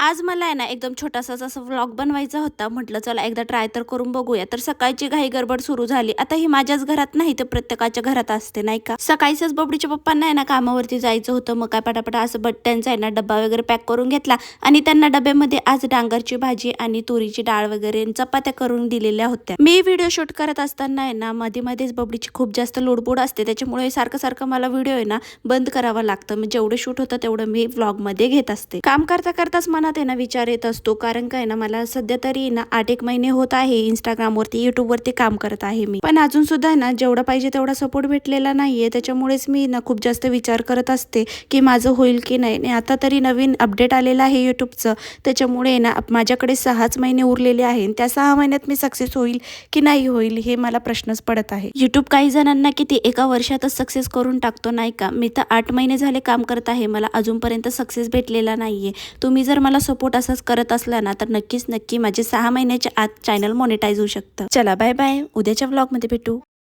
आज मला आहे ना एकदम छोटासाच असा व्लॉग बनवायचा होता. म्हटलं चला एकदा ट्राय तर करून बघूया. तर सकाळची घाई गडबड सुरू झाली. आता ही माझ्याच घरात नाही तर प्रत्येकाच्या घरात असते नाही का. सकाळीच बबडीच्या पप्पांना आहे ना कामावरती जायचं होतं. मग काय पटापटा असं त्यांचा आहे ना डब्बा वगैरे पॅक करून घेतला आणि त्यांना डब्यामध्ये आज डांगरची भाजी आणि तुरीची डाळ वगैरे चपात्या करून दिलेल्या होत्या. मी व्हिडिओ शूट करत असताना आहे ना मध्ये मध्येच बबडीची खूप जास्त लोडबोड असते. त्याच्यामुळे सारखं सारखं मला व्हिडिओ आहे ना बंद करावा लागतं. म्हणजे जेवढं शूट होतं तेवढं मी व्लॉग मध्ये घेत असते. काम करता करताच मनात आहे ना विचार येत असतो. कारण काय ना मला सध्या तरी ना 8-1 महिने होत आहे इंस्टाग्रामवरती युट्यूबवरती काम करत आहे मी. पण अजून सुद्धा ना जेवढा पाहिजे तेवढा सपोर्ट भेटलेला नाहीये. त्याच्यामुळेच मी ना खूप जास्त विचार करत असते की माझं होईल की नाही. आता तरी नवीन अपडेट आलेलं आहे युट्यूबचं. त्याच्यामुळे ना माझ्याकडे 6च महिने उरलेले आहे. त्या 6 महिन्यात मी सक्सेस होईल की नाही होईल हे मला प्रश्नच पडत आहे. युट्यूब काही जणांना किती एका वर्षातच सक्सेस करून टाकतो नाही का. मी तर 8 महिने झाले काम करत आहे. मला अजूनपर्यंत सक्सेस भेटलेला नाहीये. तुम्ही जर मला सपोर्ट असाच करत असला ना तर नक्की माझे 6 महिन्याच्या आत चॅनल मॉनिटाईज होऊ शकतं. चला बाय बाय. उद्याच्या व्लॉग मध्ये भेटू.